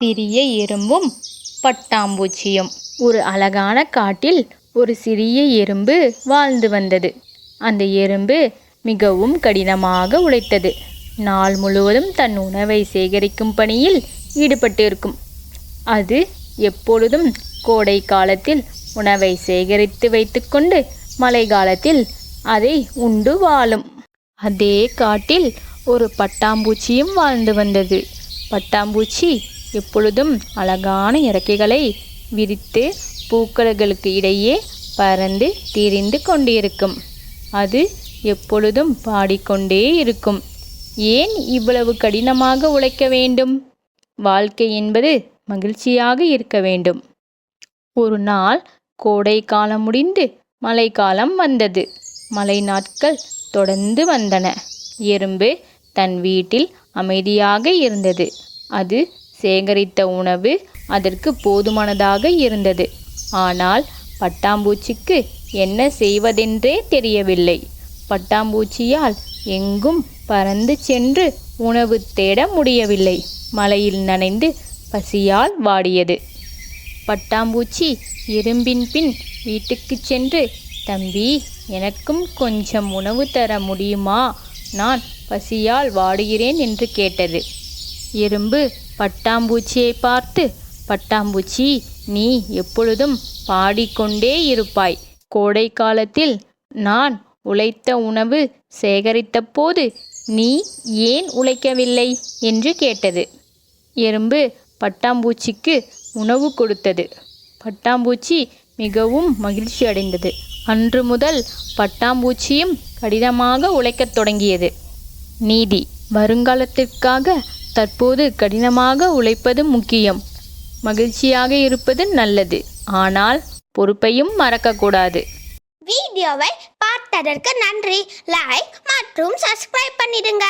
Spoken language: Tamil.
சிறிய எறும்பும் பட்டாம்பூச்சியும். ஒரு அழகான காட்டில் ஒரு சிறிய எறும்பு வாழ்ந்து வந்தது. அந்த எறும்பு மிகவும் கடினமாக உழைத்தது. நாள் முழுவதும் தன் உணவை சேகரிக்கும் பணியில் ஈடுபட்டிருக்கும். அது எப்பொழுதும் கோடை காலத்தில் உணவை சேகரித்து வைத்துக்கொண்டு மழை காலத்தில் அதை உண்டு வாழும். அதே காட்டில் ஒரு பட்டாம்பூச்சியும் வாழ்ந்து வந்தது. பட்டாம்பூச்சி எப்பொழுதும் அழகான இறக்கைகளை விரித்து பூக்களுக்கு இடையே பறந்து திரிந்து கொண்டிருக்கும். அது எப்பொழுதும் பாடிக்கொண்டே இருக்கும். ஏன் இவ்வளவு கடினமாக உழைக்க வேண்டும்? வாழ்க்கை என்பது மகிழ்ச்சியாக இருக்க வேண்டும். ஒரு நாள் கோடை காலம் முடிந்து மழைக்காலம் வந்தது. மழை நாட்கள் தொடர்ந்து வந்தன. எறும்பு தன் வீட்டில் அமைதியாக இருந்தது. அது சேகரித்த உணவு அதற்கு போதுமானதாக இருந்தது. ஆனால் பட்டாம்பூச்சிக்கு என்ன செய்வதென்றே தெரியவில்லை. பட்டாம்பூச்சியால் எங்கும் பறந்து சென்று உணவு தேட முடியவில்லை. மழையில் நனைந்து பசியால் வாடியது. பட்டாம்பூச்சி எறும்பின் பின் வீட்டுக்கு சென்று, தம்பி, எனக்கும் கொஞ்சம் உணவு தர முடியுமா? நான் பசியால் வாடுகிறேன் என்று கேட்டது. எறும்பு பட்டாம்பூச்சியை பார்த்து, பட்டாம்பூச்சி, நீ எப்பொழுதும் பாடிக்கொண்டே இருப்பாய். கோடை காலத்தில் நான் உழைத்த உணவு சேகரித்த போது நீ ஏன் உழைக்கவில்லை என்று கேட்டது. எறும்பு பட்டாம்பூச்சிக்கு உணவு கொடுத்தது. பட்டாம்பூச்சி மிகவும் மகிழ்ச்சி அடைந்தது. அன்று முதல் பட்டாம்பூச்சியும் கடினமாக உழைக்கத் தொடங்கியது. நீதி: வருங்காலத்திற்காக தற்போது கடினமாக உழைப்பது முக்கியம். மகிழ்ச்சியாக இருப்பது நல்லது, ஆனால் பொறுப்பையும் மறக்கக்கூடாது. வீடியோவை பார்த்ததற்கு நன்றி. லைக் மற்றும் சப்ஸ்கிரைப் பண்ணிடுங்க.